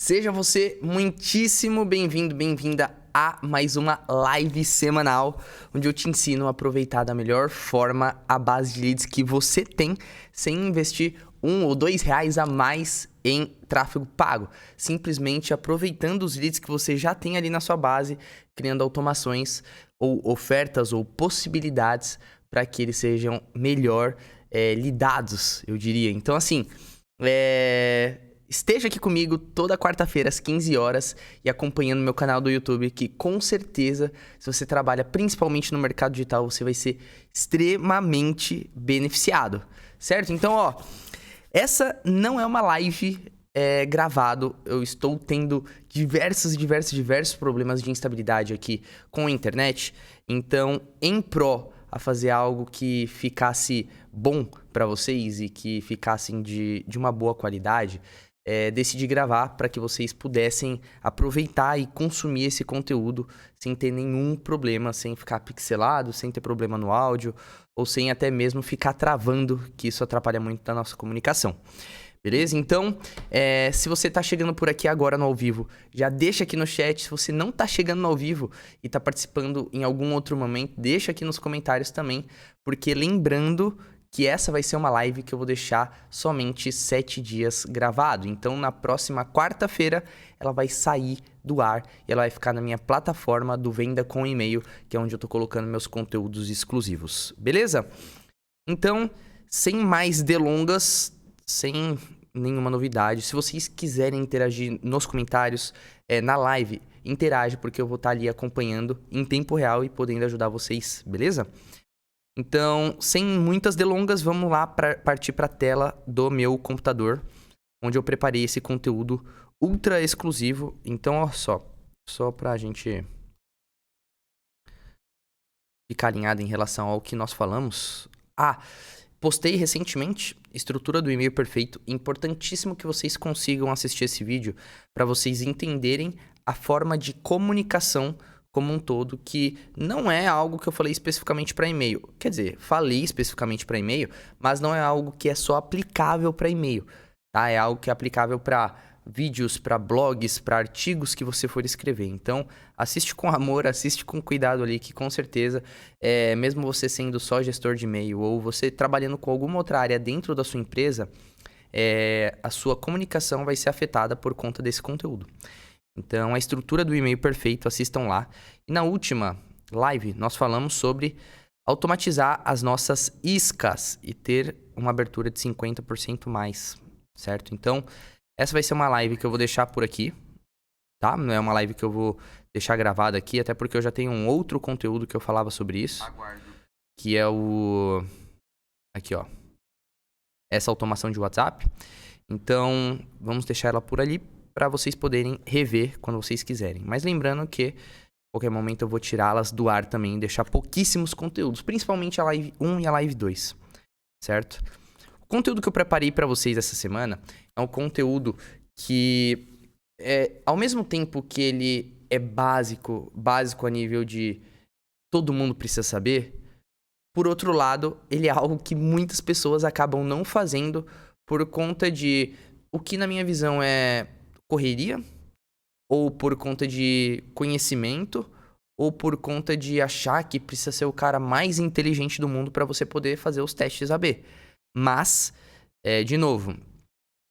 Seja você muitíssimo bem-vindo, bem-vinda a mais uma live semanal, onde eu te ensino a aproveitar da melhor forma a base de leads que você tem, sem investir R$1 ou R$2 a mais em tráfego pago. Simplesmente aproveitando os leads que você já tem ali na sua base, criando automações ou ofertas ou possibilidades para que eles sejam melhor lidados, eu diria. Então, assim, esteja aqui comigo toda quarta-feira às 15 horas e acompanhando meu canal do YouTube, que com certeza, se você trabalha principalmente no mercado digital, você vai ser extremamente beneficiado, certo? Então, ó, essa não é uma live gravado. Eu estou tendo diversos problemas de instabilidade aqui com a internet. Então, em pró a fazer algo que ficasse bom para vocês e que ficassem de uma boa qualidade, decidi gravar para que vocês pudessem aproveitar e consumir esse conteúdo sem ter nenhum problema, sem ficar pixelado, sem ter problema no áudio ou sem até mesmo ficar travando, que isso atrapalha muito da nossa comunicação. Beleza? Então, se você tá chegando por aqui agora no ao vivo, já deixa aqui no chat. Se você não tá chegando no ao vivo e tá participando em algum outro momento, deixa aqui nos comentários também, porque lembrando que essa vai ser uma live que eu vou deixar somente 7 dias gravado. Então, na próxima quarta-feira, ela vai sair do ar e ela vai ficar na minha plataforma do Venda com E-mail, que é onde eu tô colocando meus conteúdos exclusivos. Beleza? Então, sem mais delongas, sem nenhuma novidade. Se vocês quiserem interagir nos comentários, na live, interage, porque eu vou estar ali acompanhando em tempo real e podendo ajudar vocês, beleza? Então, sem muitas delongas, vamos lá partir para a tela do meu computador, onde eu preparei esse conteúdo ultra exclusivo. Então, ó só para a gente ficar alinhado em relação ao que nós falamos. Postei recentemente estrutura do e-mail perfeito. Importantíssimo que vocês consigam assistir esse vídeo para vocês entenderem a forma de comunicação como um todo, que não é algo que eu falei especificamente para e-mail. Quer dizer, falei especificamente para e-mail, mas não é algo que é só aplicável para e-mail, tá? É algo que é aplicável para vídeos, para blogs, para artigos que você for escrever. Então, assiste com amor, assiste com cuidado ali, que com certeza, mesmo você sendo só gestor de e-mail ou você trabalhando com alguma outra área dentro da sua empresa, a sua comunicação vai ser afetada por conta desse conteúdo. Então, a estrutura do e-mail perfeito, assistam lá. E na última live, nós falamos sobre automatizar as nossas iscas e ter uma abertura de 50% mais, certo? Então, essa vai ser uma live que eu vou deixar por aqui, tá? Não é uma live que eu vou deixar gravada aqui, até porque eu já tenho um outro conteúdo que eu falava sobre isso. Aguardo. Que é o... Aqui, ó. Essa automação de WhatsApp. Então, vamos deixar ela por ali para vocês poderem rever quando vocês quiserem. Mas lembrando que, a qualquer momento, eu vou tirá-las do ar também e deixar pouquíssimos conteúdos, principalmente a live 1 e a live 2, certo? O conteúdo que eu preparei para vocês essa semana é um conteúdo que, ao mesmo tempo que ele é básico a nível de todo mundo precisa saber, por outro lado, ele é algo que muitas pessoas acabam não fazendo por conta de o que, na minha visão, é correria, ou por conta de conhecimento, ou por conta de achar que precisa ser o cara mais inteligente do mundo para você poder fazer os testes AB. Mas, de novo,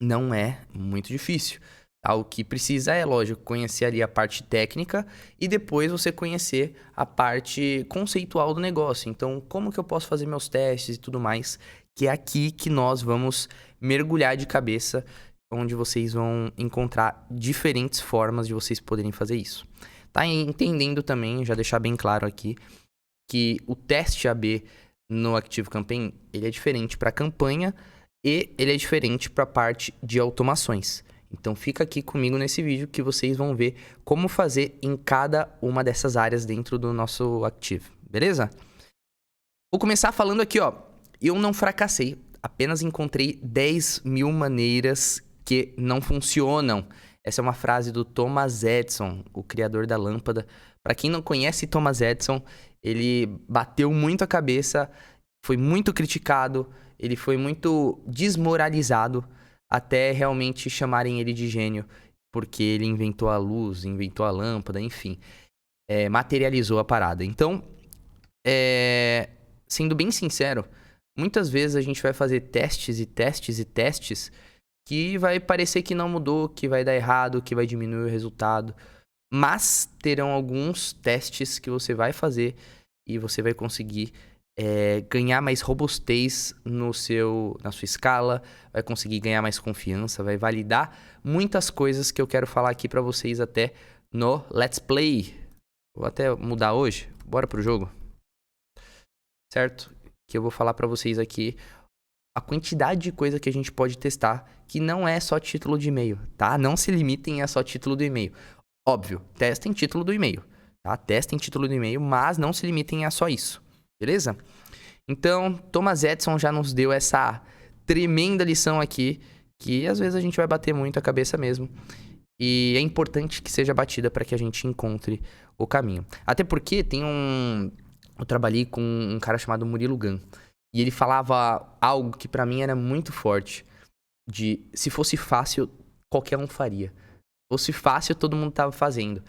não é muito difícil. Tá? O que precisa é, lógico, conhecer ali a parte técnica e depois você conhecer a parte conceitual do negócio. Então, como que eu posso fazer meus testes e tudo mais, que é aqui que nós vamos mergulhar de cabeça, onde vocês vão encontrar diferentes formas de vocês poderem fazer isso. Tá? Entendendo também, já deixar bem claro aqui, que o teste AB no ActiveCampaign, ele é diferente para campanha e ele é diferente para a parte de automações. Então fica aqui comigo nesse vídeo que vocês vão ver como fazer em cada uma dessas áreas dentro do nosso Active, beleza? Vou começar falando aqui, ó. Eu não fracassei, apenas encontrei 10 mil maneiras que não funcionam. Essa é uma frase do Thomas Edison, o criador da lâmpada. Para quem não conhece Thomas Edison, ele bateu muito a cabeça, foi muito criticado, ele foi muito desmoralizado até realmente chamarem ele de gênio porque ele inventou a luz, inventou a lâmpada, enfim, materializou a parada. Então, sendo bem sincero, muitas vezes a gente vai fazer testes e testes e testes que vai parecer que não mudou, que vai dar errado, que vai diminuir o resultado. Mas terão alguns testes que você vai fazer e você vai conseguir ganhar mais robustez na sua escala, vai conseguir ganhar mais confiança, vai validar muitas coisas que eu quero falar aqui pra vocês até no Let's Play. Vou até mudar hoje. Bora pro jogo. Certo? Que eu vou falar pra vocês aqui a quantidade de coisa que a gente pode testar, que não é só título de e-mail, tá? Não se limitem a só título do e-mail. Óbvio, testem título do e-mail, tá? Testem título do e-mail, mas não se limitem a só isso, beleza? Então, Thomas Edison já nos deu essa tremenda lição aqui, que às vezes a gente vai bater muito a cabeça mesmo. E é importante que seja batida para que a gente encontre o caminho. Até porque eu trabalhei com um cara chamado Murilo Gun. E ele falava algo que pra mim era muito forte. Se fosse fácil, qualquer um faria. Se fosse fácil, todo mundo tava fazendo.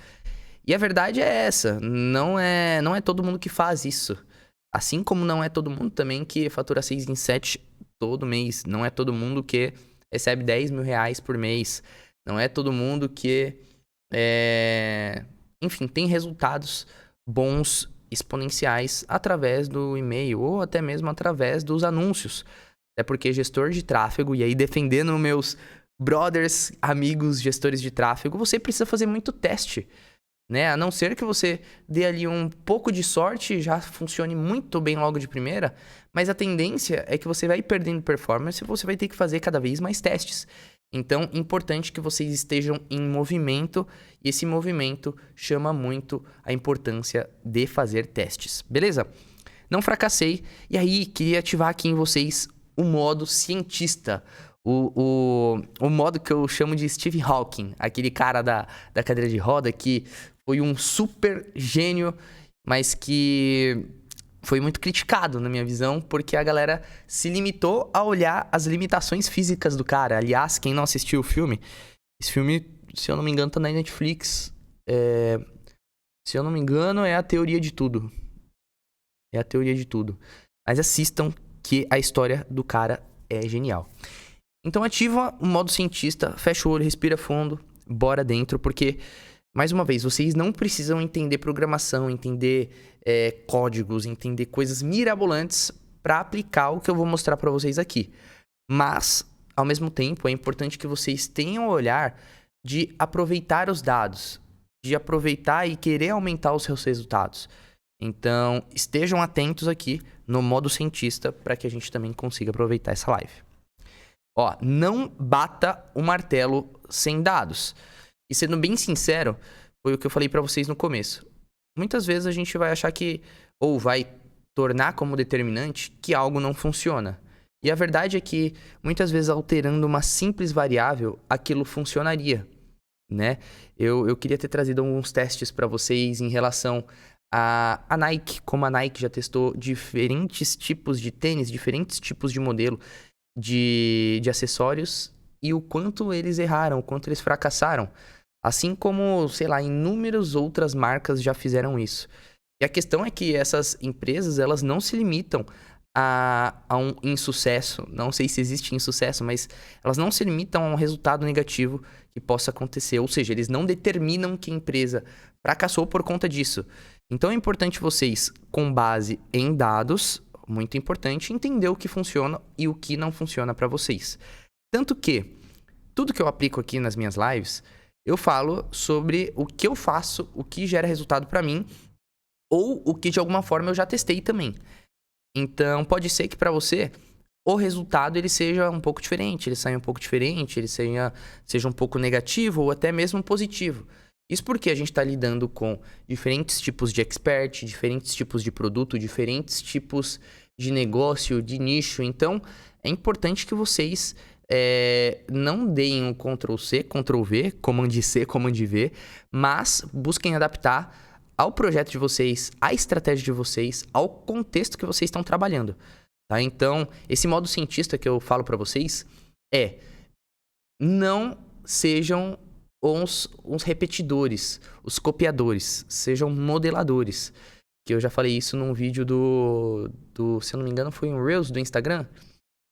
E a verdade é essa. Não é todo mundo que faz isso. Assim como não é todo mundo também que fatura 6 em 7 todo mês. Não é todo mundo que recebe 10 mil reais por mês. Não é todo mundo que, enfim, tem resultados bons, exponenciais através do e-mail ou até mesmo através dos anúncios. É porque gestor de tráfego, e aí defendendo meus brothers, amigos, gestores de tráfego, você precisa fazer muito teste, né? A não ser que você dê ali um pouco de sorte, já funcione muito bem logo de primeira, mas a tendência é que você vai perdendo performance e você vai ter que fazer cada vez mais testes. Então, importante que vocês estejam em movimento, e esse movimento chama muito a importância de fazer testes, beleza? Não fracassei, e aí queria ativar aqui em vocês o modo cientista, o modo que eu chamo de Steve Hawking, aquele cara da cadeira de roda que foi um super gênio, mas que foi muito criticado na minha visão, porque a galera se limitou a olhar as limitações físicas do cara. Aliás, quem não assistiu o filme, esse filme, se eu não me engano, tá na Netflix. Se eu não me engano, é a teoria de tudo. É a teoria de tudo. Mas assistam, que a história do cara é genial. Então ativa o modo cientista, fecha o olho, respira fundo, bora dentro, porque, mais uma vez, vocês não precisam entender programação, entender códigos, entender coisas mirabolantes para aplicar o que eu vou mostrar para vocês aqui. Mas, ao mesmo tempo, é importante que vocês tenham o olhar de aproveitar os dados, de aproveitar e querer aumentar os seus resultados. Então, estejam atentos aqui no modo cientista para que a gente também consiga aproveitar essa live. Ó, não bata o martelo sem dados. E sendo bem sincero, foi o que eu falei para vocês no começo. Muitas vezes a gente vai achar que, ou vai tornar como determinante, que algo não funciona. E a verdade é que, muitas vezes, alterando uma simples variável, aquilo funcionaria, né? Eu queria ter trazido alguns testes para vocês em relação a Nike, como a Nike já testou diferentes tipos de tênis, diferentes tipos de modelo de acessórios, e o quanto eles erraram, o quanto eles fracassaram. Assim como, sei lá, inúmeras outras marcas já fizeram isso. E a questão é que essas empresas, elas não se limitam a um insucesso. Não sei se existe insucesso, mas elas não se limitam a um resultado negativo que possa acontecer. Ou seja, eles não determinam que a empresa fracassou por conta disso. Então é importante vocês, com base em dados, muito importante, entender o que funciona e o que não funciona para vocês. Tanto que, tudo que eu aplico aqui nas minhas lives, eu falo sobre o que eu faço, o que gera resultado para mim, ou o que de alguma forma eu já testei também. Então, pode ser que para você o resultado ele seja um pouco diferente, ele saia um pouco diferente, ele seja um pouco negativo ou até mesmo positivo. Isso porque a gente está lidando com diferentes tipos de expert, diferentes tipos de produto, diferentes tipos de negócio, de nicho. Então, é importante que vocês não deem um Ctrl+C, Ctrl+V, Command+C, Command+V, mas busquem adaptar ao projeto de vocês, à estratégia de vocês, ao contexto que vocês estão trabalhando. Tá? Então, esse modo cientista que eu falo para vocês não sejam uns repetidores, os copiadores, sejam modeladores. Que eu já falei isso num vídeo se eu não me engano, foi um Reels do Instagram.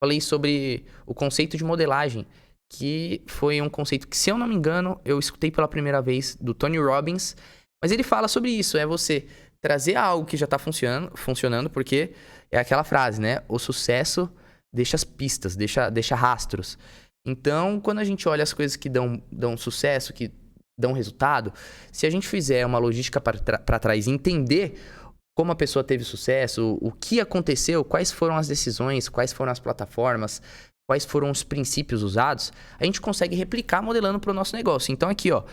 Falei sobre o conceito de modelagem, que foi um conceito que, se eu não me engano, eu escutei pela primeira vez do Tony Robbins. Mas ele fala sobre isso, é você trazer algo que já está funcionando, porque é aquela frase, né? O sucesso deixa as pistas, deixa rastros. Então, quando a gente olha as coisas que dão sucesso, que dão resultado, se a gente fizer uma logística para trás e entender como a pessoa teve sucesso, o que aconteceu, quais foram as decisões, quais foram as plataformas, quais foram os princípios usados, a gente consegue replicar modelando para o nosso negócio. Então aqui, ó,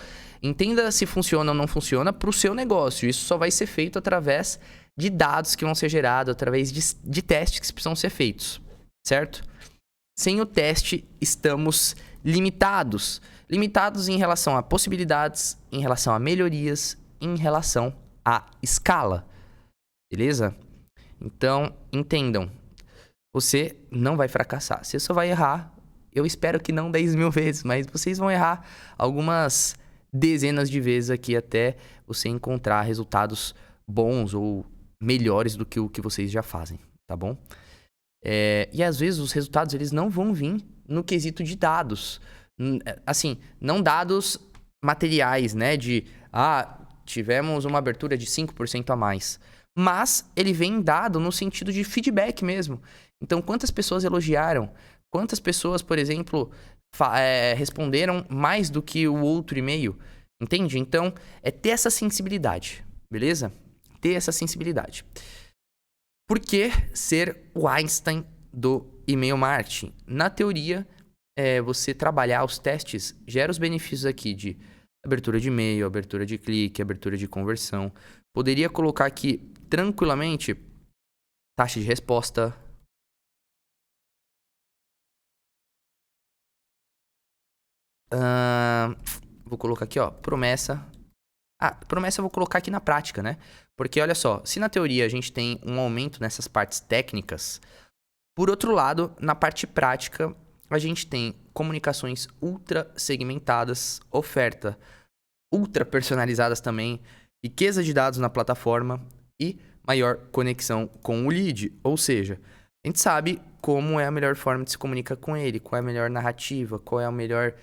entenda se funciona ou não funciona para o seu negócio. Isso só vai ser feito através de dados que vão ser gerados, através de testes que precisam ser feitos, certo? Sem o teste, estamos limitados. Limitados em relação a possibilidades, em relação a melhorias, em relação à escala. Beleza? Então, entendam. Você não vai fracassar. Você só vai errar. Eu espero que não 10 mil vezes, mas vocês vão errar algumas dezenas de vezes aqui até você encontrar resultados bons ou melhores do que o que vocês já fazem, tá bom? E às vezes os resultados eles não vão vir no quesito de dados. Assim, não dados materiais, né? Tivemos uma abertura de 5% a mais. Mas ele vem dado no sentido de feedback mesmo. Então, quantas pessoas elogiaram? Quantas pessoas, por exemplo, responderam mais do que o outro e-mail? Entende? Então, é ter essa sensibilidade, beleza? Ter essa sensibilidade. Por que ser o Einstein do e-mail marketing? Na teoria, você trabalhar os testes gera os benefícios aqui de abertura de e-mail, abertura de clique, abertura de conversão. Poderia colocar aqui tranquilamente taxa de resposta. Vou colocar aqui, ó, promessa. Promessa eu vou colocar aqui na prática, né? Porque olha só, se na teoria a gente tem um aumento nessas partes técnicas, por outro lado, na parte prática, a gente tem comunicações ultra segmentadas, oferta ultra personalizadas também, riqueza de dados na plataforma e maior conexão com o lead. Ou seja, a gente sabe como é a melhor forma de se comunicar com ele, qual é a melhor narrativa, qual é o melhor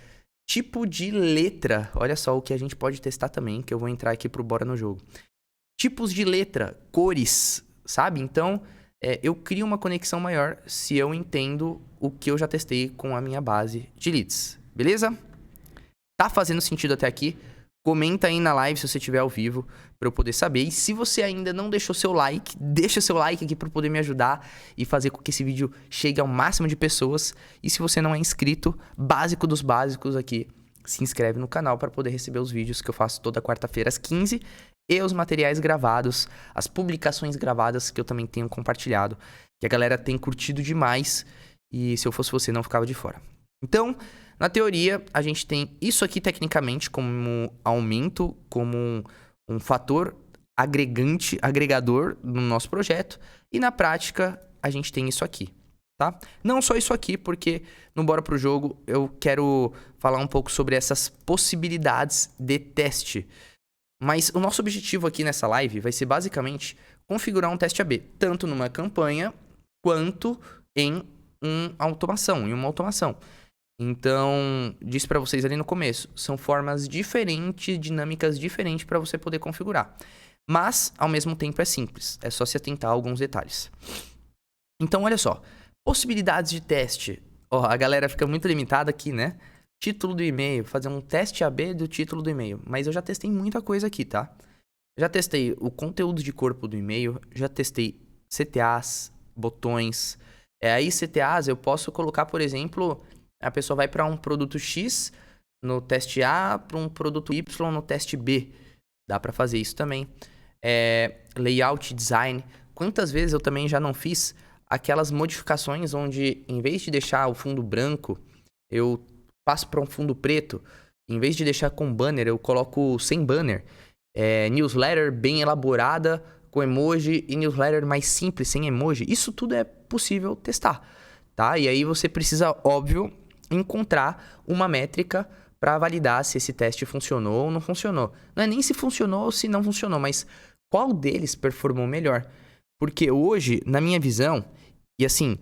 tipo de letra. Olha só o que a gente pode testar também, que eu vou entrar aqui pro Bora no Jogo. Tipos de letra, cores, sabe? Então, eu crio uma conexão maior se eu entendo o que eu já testei com a minha base de leads. Beleza? Tá fazendo sentido até aqui? Comenta aí na live se você estiver ao vivo para eu poder saber. E se você ainda não deixou seu like, deixa seu like aqui para poder me ajudar e fazer com que esse vídeo chegue ao máximo de pessoas. E se você não é inscrito, básico dos básicos aqui, se inscreve no canal para poder receber os vídeos que eu faço toda quarta-feira às 15 e os materiais gravados, as publicações gravadas que eu também tenho compartilhado, que a galera tem curtido demais e se eu fosse você não ficava de fora. Então, na teoria, a gente tem isso aqui tecnicamente como aumento, como um fator agregador no nosso projeto. E na prática, a gente tem isso aqui, tá? Não só isso aqui, porque no Bora Pro Jogo eu quero falar um pouco sobre essas possibilidades de teste. Mas o nosso objetivo aqui nessa live vai ser basicamente configurar um teste AB, tanto numa campanha quanto em uma automação. Então, disse para vocês ali no começo, são formas diferentes, dinâmicas diferentes para você poder configurar. Mas, ao mesmo tempo, é simples. É só se atentar a alguns detalhes. Então, olha só. Possibilidades de teste. A galera fica muito limitada aqui, né? Título do e-mail. Fazer um teste AB do título do e-mail. Mas eu já testei muita coisa aqui, tá? Já testei o conteúdo de corpo do e-mail. Já testei CTAs, botões. Aí, CTAs, eu posso colocar, por exemplo... A pessoa vai para um produto X no teste A, para um produto Y no teste B. Dá para fazer isso também. Layout, design. Quantas vezes eu também já não fiz aquelas modificações onde, em vez de deixar o fundo branco, eu passo para um fundo preto. Em vez de deixar com banner, eu coloco sem banner. Newsletter bem elaborada, com emoji, e newsletter mais simples, sem emoji. Isso tudo é possível testar, tá? E aí você precisa, óbvio, encontrar uma métrica para validar se esse teste funcionou ou não funcionou. Não é nem se funcionou ou se não funcionou, mas qual deles performou melhor. Porque hoje, na minha visão, e assim,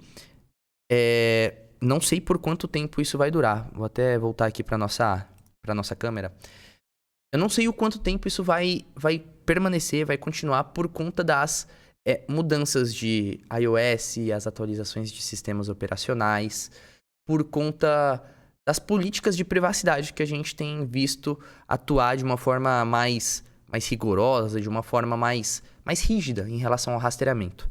não sei por quanto tempo isso vai durar. Vou até voltar aqui para nossa câmera. Eu não sei o quanto tempo isso vai permanecer, vai continuar por conta das mudanças de iOS, as atualizações de sistemas operacionais, por conta das políticas de privacidade que a gente tem visto atuar de uma forma mais rigorosa, de uma forma mais rígida em relação ao rastreamento.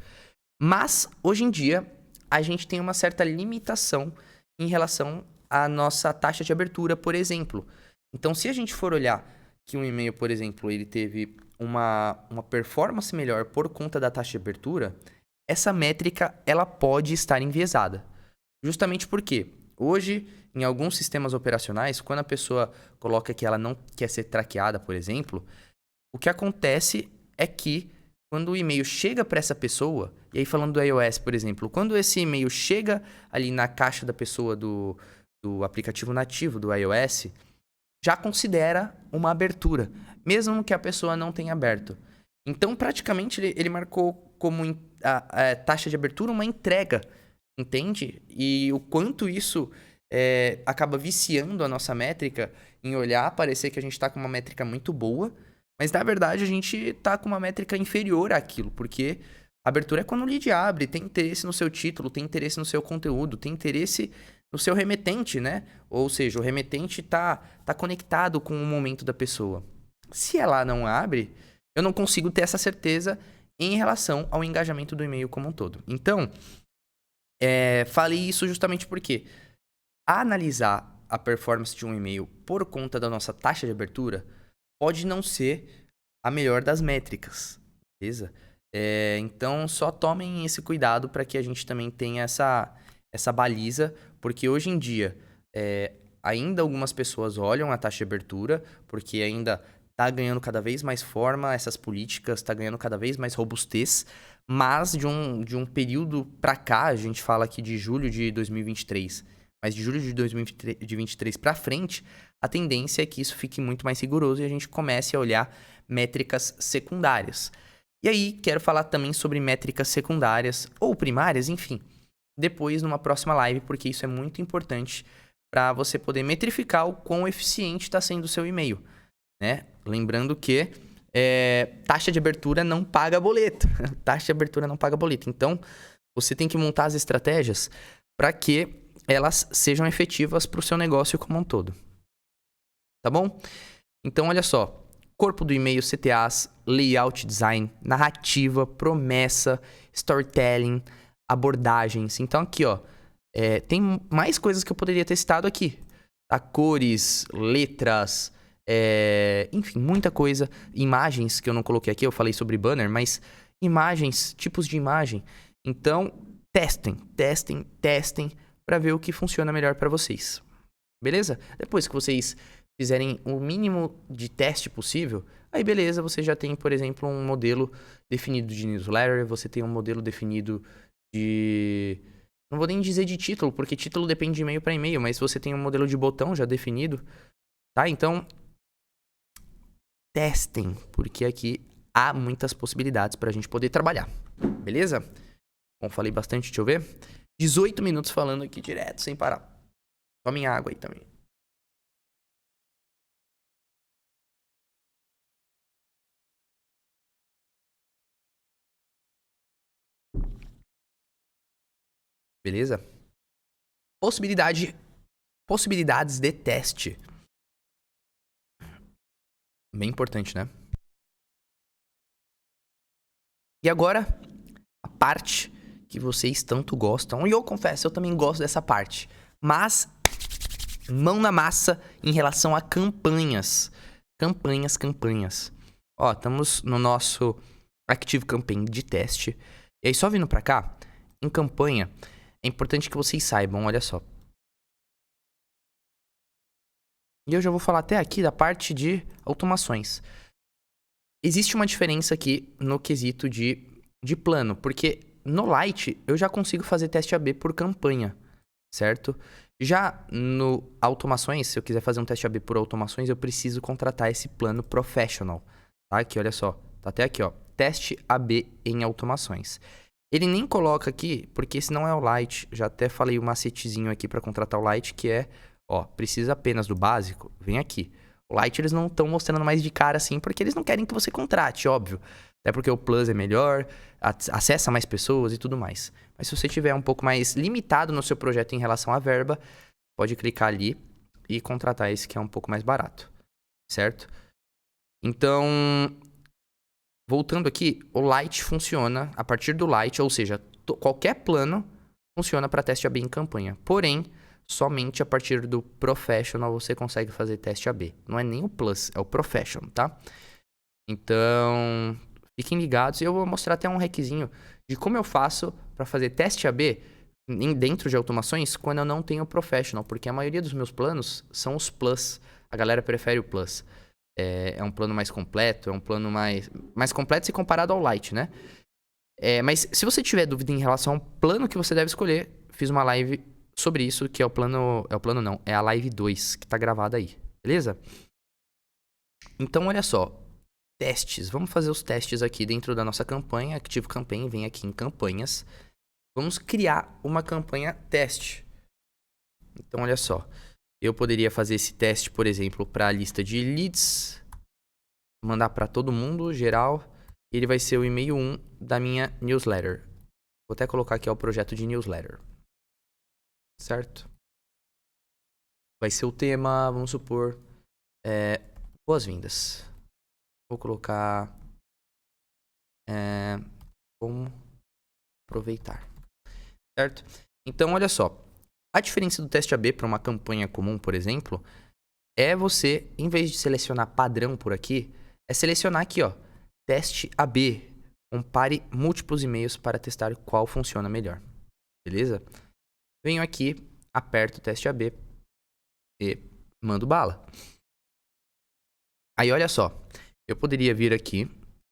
Mas, hoje em dia, a gente tem uma certa limitação em relação à nossa taxa de abertura, por exemplo. Então, se a gente for olhar que um e-mail, por exemplo, ele teve uma performance melhor por conta da taxa de abertura, essa métrica ela pode estar enviesada. Justamente porque hoje, em alguns sistemas operacionais, quando a pessoa coloca que ela não quer ser traqueada, por exemplo, o que acontece é que quando o e-mail chega para essa pessoa, e aí falando do iOS, por exemplo, quando esse e-mail chega ali na caixa da pessoa do aplicativo nativo do iOS, já considera uma abertura, mesmo que a pessoa não tenha aberto. Então, praticamente, ele marcou como a taxa de abertura uma entrega, entende? E o quanto isso acaba viciando a nossa métrica em olhar, parecer que a gente está com uma métrica muito boa, mas, na verdade, a gente está com uma métrica inferior àquilo, porque a abertura é quando o lead abre, tem interesse no seu título, tem interesse no seu conteúdo, tem interesse no seu remetente, né? Ou seja, o remetente tá conectado com o momento da pessoa. Se ela não abre, eu não consigo ter essa certeza em relação ao engajamento do e-mail como um todo. Então, falei isso justamente porque analisar a performance de um e-mail por conta da nossa taxa de abertura pode não ser a melhor das métricas, beleza? Então, só tomem esse cuidado para que a gente também tenha essa baliza, porque hoje em dia, ainda algumas pessoas olham a taxa de abertura, porque ainda está ganhando cada vez mais forma, essas políticas está ganhando cada vez mais robustez, mas de um período para cá, a gente fala aqui de julho de 2023, mas de julho de 2023 para frente, a tendência é que isso fique muito mais rigoroso e a gente comece a olhar métricas secundárias. E aí, quero falar também sobre métricas secundárias ou primárias, enfim, depois numa próxima live, porque isso é muito importante para você poder metrificar o quão eficiente está sendo o seu e-mail, né? Lembrando que taxa de abertura não paga boleto. Taxa de abertura não paga boleto. Então, você tem que montar as estratégias para que elas sejam efetivas para o seu negócio como um todo. Tá bom? Então, olha só. Corpo do e-mail, CTAs, layout design, narrativa, promessa, storytelling, abordagens. Então, aqui, ó, tem mais coisas que eu poderia ter citado aqui. Tá? Cores, letras, enfim, muita coisa. Imagens que eu não coloquei aqui, eu falei sobre banner, mas imagens, tipos de imagem. Então, testem para ver o que funciona melhor para vocês. Beleza? Depois que vocês fizerem o mínimo de teste possível, aí beleza, você já tem, por exemplo, um modelo definido de newsletter, você tem um modelo definido de... Não vou nem dizer de título, porque título depende de e-mail para e-mail, mas você tem um modelo de botão já definido, tá? Então, testem, porque aqui há muitas possibilidades para a gente poder trabalhar, beleza? Bom, falei bastante, deixa eu ver. 18 minutos falando aqui direto, sem parar. Tomem água aí também. Beleza? Possibilidades de teste. Bem importante, né? E agora, a parte que vocês tanto gostam. E eu confesso, eu também gosto dessa parte. Mas, mão na massa em relação a campanhas. Campanhas. Ó, estamos no nosso Active Campaign de teste. E aí, só vindo pra cá, em campanha, é importante que vocês saibam, olha só. E eu já vou falar até aqui da parte de automações. Existe uma diferença aqui no quesito de plano, porque no Lite eu já consigo fazer teste AB por campanha, certo? Já no automações, se eu quiser fazer um teste AB por automações, eu preciso contratar esse plano Professional, tá? Aqui, olha só, tá até aqui, ó, teste AB em automações. Ele nem coloca aqui, porque esse não é o Lite. Já até falei o macetezinho aqui para contratar o Lite, que é, ó, precisa apenas do básico, vem aqui. O Lite eles não estão mostrando mais de cara assim, porque eles não querem que você contrate, óbvio. Até porque o Plus é melhor, acessa mais pessoas e tudo mais. Mas se você tiver um pouco mais limitado no seu projeto em relação à verba, pode clicar ali e contratar esse que é um pouco mais barato, certo? Então, voltando aqui, o Lite funciona a partir do Lite, ou seja, qualquer plano funciona para teste AB em campanha. Porém, somente a partir do Professional você consegue fazer teste AB. Não é nem o Plus, é o Professional, tá? Então, fiquem ligados e eu vou mostrar até um hackzinho de como eu faço para fazer teste AB dentro de automações quando eu não tenho Professional, porque a maioria dos meus planos são os Plus. A galera prefere o Plus. É um plano mais completo, é um plano mais completo se comparado ao Lite, né? Mas se você tiver dúvida em relação ao plano que você deve escolher, fiz uma live sobre isso, que é o plano... É a live 2, que tá gravada aí, beleza? Então, olha só. Testes. Vamos fazer os testes aqui dentro da nossa campanha. Active Campaign, vem aqui em campanhas. Vamos criar uma campanha teste. Então, olha só. Eu poderia fazer esse teste, por exemplo, para a lista de leads. Mandar para todo mundo, geral. E ele vai ser o e-mail 1 da minha newsletter. Vou até colocar aqui o projeto de newsletter. Certo? Vai ser o tema, vamos supor, boas-vindas. Vou colocar como aproveitar. Certo? Então, olha só. A diferença do teste AB para uma campanha comum, por exemplo, é você, em vez de selecionar padrão por aqui, é selecionar aqui, ó, teste AB. Compare múltiplos e-mails para testar qual funciona melhor. Beleza? Venho aqui, aperto o teste AB e mando bala. Aí, olha só. Eu poderia vir aqui,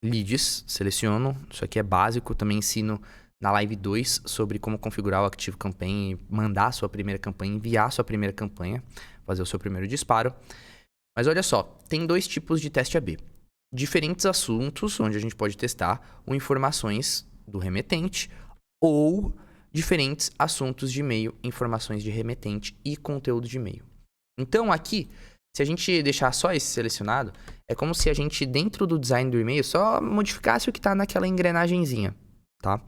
leads, seleciono. Isso aqui é básico. Também ensino na live 2 sobre como configurar o Active Campaign, mandar a sua primeira campanha, enviar a sua primeira campanha, fazer o seu primeiro disparo. Mas olha só, tem dois tipos de teste AB. Diferentes assuntos, onde a gente pode testar ou informações do remetente, ou diferentes assuntos de e-mail, informações de remetente e conteúdo de e-mail. Então aqui, se a gente deixar só esse selecionado, é como se a gente dentro do design do e-mail só modificasse o que está naquela engrenagenzinha, tá?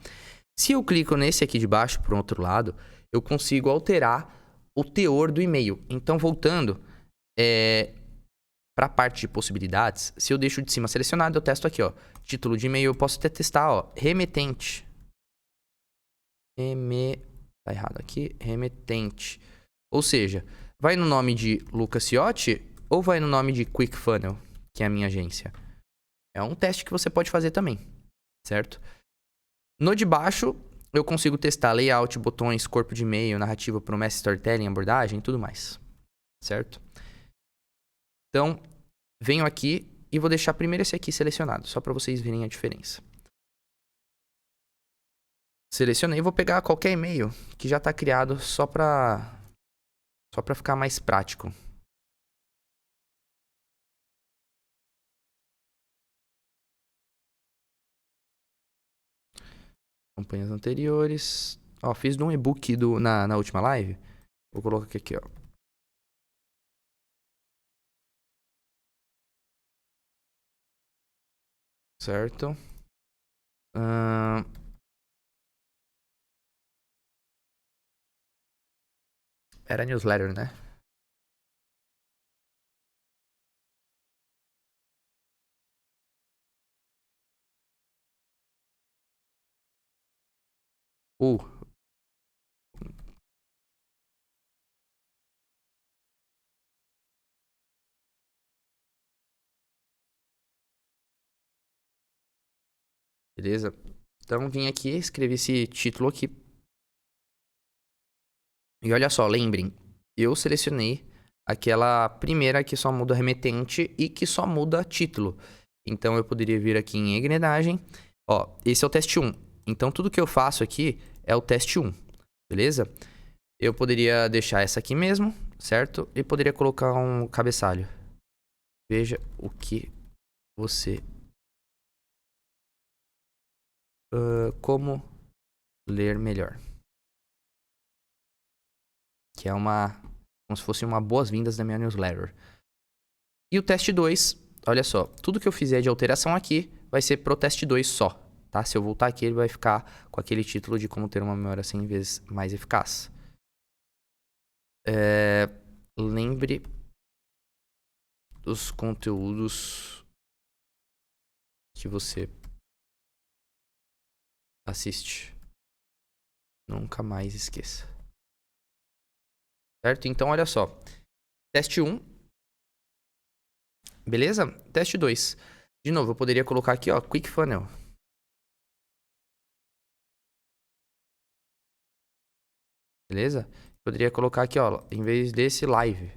Se eu clico nesse aqui de baixo, para o outro lado, eu consigo alterar o teor do e-mail. Então, voltando para a parte de possibilidades, se eu deixo de cima selecionado, eu testo aqui, ó. Título de e-mail, eu posso até testar, ó, remetente. Tá errado aqui, remetente. Ou seja, vai no nome de Lucas Ciotti ou vai no nome de ClickFunnels, que é a minha agência? É um teste que você pode fazer também, certo? No de baixo, eu consigo testar layout, botões, corpo de e-mail, narrativa, promessa, storytelling, abordagem e tudo mais, certo? Então, venho aqui e vou deixar primeiro esse aqui selecionado, só para vocês verem a diferença. Selecionei e vou pegar qualquer e-mail que já está criado só para ficar mais prático. Campanhas anteriores. Ó, fiz de um e-book na última live. Vou colocar aqui, ó. Certo. Era newsletter, né? Beleza? Então, vim aqui, escrevi esse título aqui. E olha só, lembrem, eu selecionei aquela primeira que só muda remetente e que só muda título. Então, eu poderia vir aqui em engrenagem. Ó, esse é o teste 1. Então, tudo que eu faço aqui é o teste 1. Beleza? Eu poderia deixar essa aqui mesmo, certo? E poderia colocar um cabeçalho. Veja o que você... como ler melhor. Que é uma... como se fosse uma boas-vindas da minha newsletter. E o teste 2, olha só. Tudo que eu fizer de alteração aqui vai ser pro teste 2 só. Tá? Se eu voltar aqui, ele vai ficar com aquele título de como ter uma memória 100 vezes mais eficaz. Lembre dos conteúdos que você assiste. Nunca mais esqueça. Certo? Então, olha só. Teste 1. Beleza? Teste 2. De novo, eu poderia colocar aqui, ó, Quick Funnel. Beleza? Poderia colocar aqui, ó, em vez desse, Live.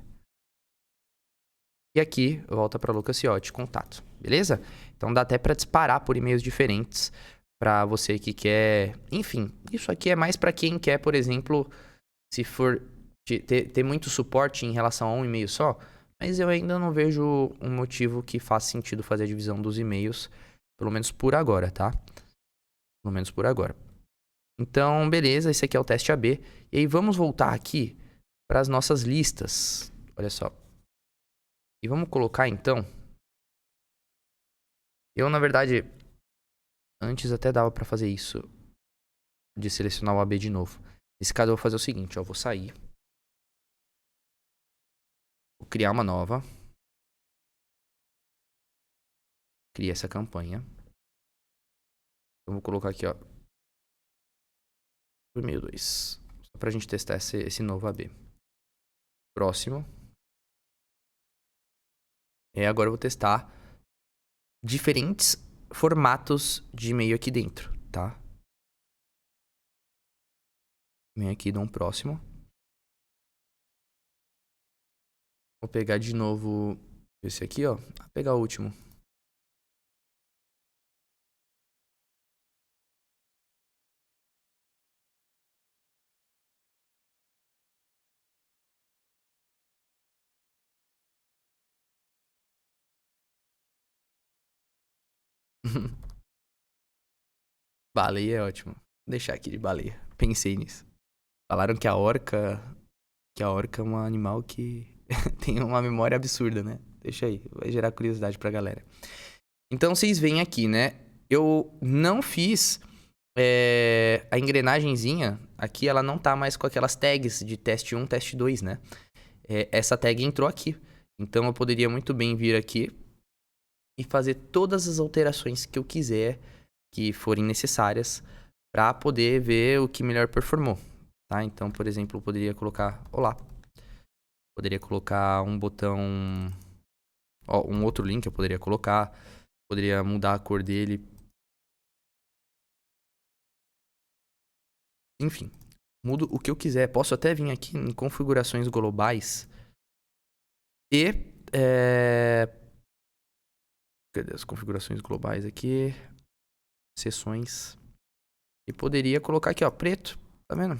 E aqui, volta para Lucas Ciotti, contato. Beleza? Então, dá até para disparar por e-mails diferentes para você que quer... Enfim, isso aqui é mais para quem quer, por exemplo, se for ter muito suporte em relação a um e-mail só, mas eu ainda não vejo um motivo que faça sentido fazer a divisão dos e-mails, pelo menos por agora, tá? Pelo menos por agora. Então, beleza, esse aqui é o teste AB. E aí, vamos voltar aqui para as nossas listas. Olha só. E vamos colocar, então... Eu, na verdade, antes até dava para fazer isso, de selecionar o AB de novo. Nesse caso, eu vou fazer o seguinte, ó. Vou sair. Vou criar uma nova. Criar essa campanha. Eu vou colocar aqui, ó. E-mail 2. Só pra gente testar esse novo AB. Próximo. E agora eu vou testar diferentes formatos de e-mail aqui dentro, tá? Vem aqui, dou um próximo. Vou pegar de novo esse aqui, ó. Vou pegar o último. Baleia é ótimo. Vou deixar aqui de baleia. Pensei nisso. Falaram que a orca... Que a orca é um animal que tem uma memória absurda, né? Deixa aí. Vai gerar curiosidade pra galera. Então, vocês veem aqui, né? Eu não fiz... a engrenagenzinha aqui, ela não tá mais com aquelas tags de teste 1, teste 2, né? Essa tag entrou aqui. Então, eu poderia muito bem vir aqui e fazer todas as alterações que eu quiser, que forem necessárias, para poder ver o que melhor performou, tá? Então, por exemplo, eu poderia colocar olá. Poderia colocar um botão... Ó, um outro link eu poderia colocar. Poderia mudar a cor dele. Enfim, mudo o que eu quiser. Posso até vir aqui em configurações globais e... Cadê as configurações globais aqui? Seções. E poderia colocar aqui, ó, preto. Tá vendo?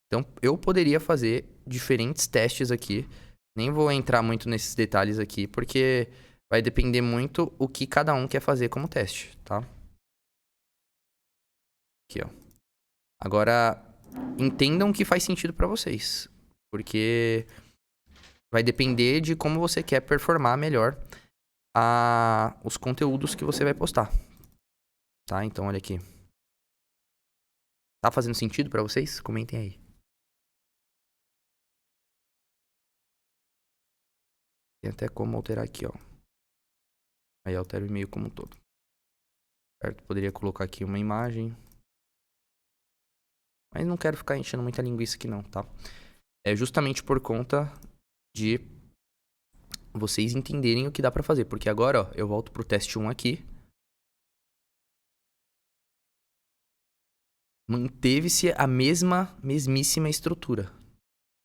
Então, eu poderia fazer diferentes testes aqui. Nem vou entrar muito nesses detalhes aqui, porque vai depender muito o que cada um quer fazer como teste, tá? Aqui, ó. Agora, entendam que faz sentido pra vocês. Porque vai depender de como você quer performar melhor os conteúdos que você vai postar. Tá? Então, olha aqui. Tá fazendo sentido pra vocês? Comentem aí. Tem até como alterar aqui, ó. Aí altera o e-mail como um todo. Certo? Poderia colocar aqui uma imagem. Mas não quero ficar enchendo muita linguiça aqui não, tá? É justamente por conta de vocês entenderem o que dá pra fazer. Porque agora, ó, eu volto pro teste 1 aqui. Manteve-se a mesmíssima estrutura.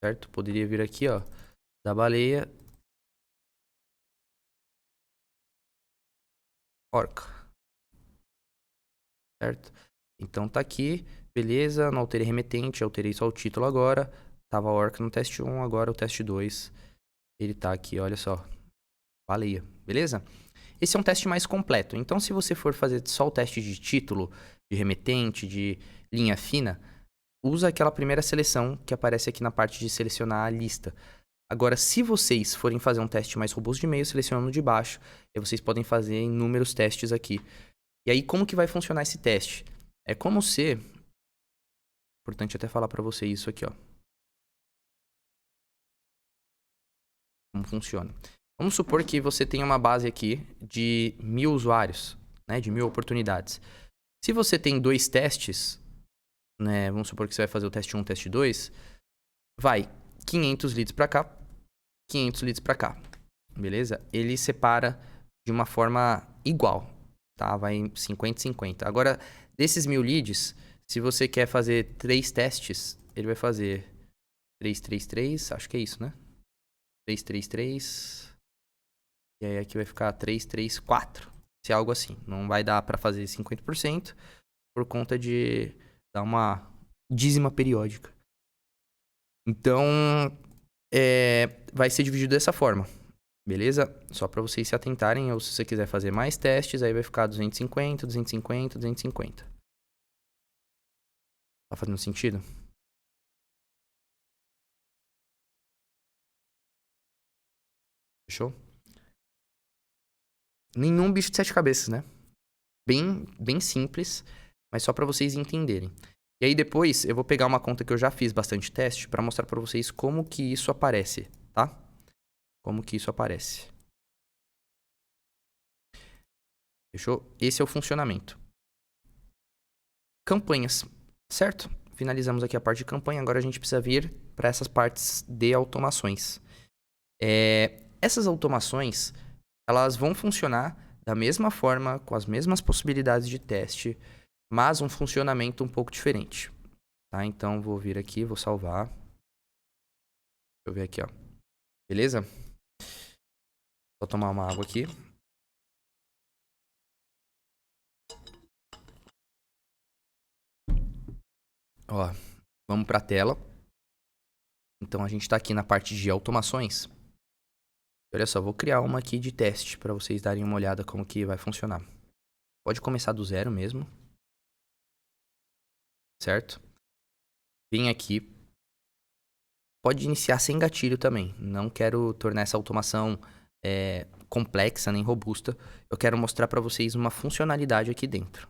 Certo? Poderia vir aqui, ó, da baleia. Orca. certo? Então tá aqui, beleza, não alterei remetente, alterei só o título agora. Tava a orca no teste 1, agora o teste 2. Ele tá aqui, olha só. Baleia, beleza? Esse é um teste mais completo. Então, se você for fazer só o teste de título, de remetente, de linha fina, usa aquela primeira seleção que aparece aqui na parte de selecionar a lista. Agora, se vocês forem fazer um teste mais robusto de e-mail, selecionando de baixo, aí vocês podem fazer inúmeros testes aqui. E aí, como que vai funcionar esse teste? É como se... Importante até falar para vocês isso aqui, ó. Como funciona. Vamos supor que você tem uma base aqui de 1000 usuários, né? De 1000 oportunidades. Se você tem 2 testes, né? Vamos supor que você vai fazer o teste 1, teste 2, vai 500 leads para cá, 500 leads para cá, beleza? Ele separa de uma forma igual, tá? Vai em 50 e 50. Agora, desses 1000 leads, se você quer fazer 3 testes, ele vai fazer 3, 3, 3, acho que é isso, né? 3, 3, 3. E aí aqui vai ficar 3, 3, 4. Se é algo assim. Não vai dar para fazer 50% por conta de dar uma dízima periódica. Então, vai ser dividido dessa forma. Beleza? Só para vocês se atentarem. Ou se você quiser fazer mais testes, aí vai ficar 250, 250, 250. Tá fazendo sentido? Fechou? Nenhum bicho de 7 cabeças, né? Bem simples, mas só para vocês entenderem. E aí depois eu vou pegar uma conta que eu já fiz bastante teste para mostrar para vocês como que isso aparece, tá? Como que isso aparece. Fechou? Esse é o funcionamento. Campanhas, certo? Finalizamos aqui a parte de campanha, agora a gente precisa vir para essas partes de automações. Essas automações, elas vão funcionar da mesma forma, com as mesmas possibilidades de teste, mas um funcionamento um pouco diferente. Tá? Então, vou vir aqui, vou salvar. Deixa eu ver aqui, ó. Beleza? Vou tomar uma água aqui. Ó, vamos para a tela. Então, a gente está aqui na parte de automações. Olha só, vou criar uma aqui de teste para vocês darem uma olhada como que vai funcionar. Pode começar do zero mesmo. Certo? Vem aqui. Pode iniciar sem gatilho também. Não quero tornar essa automação complexa nem robusta. Eu quero mostrar para vocês uma funcionalidade aqui dentro.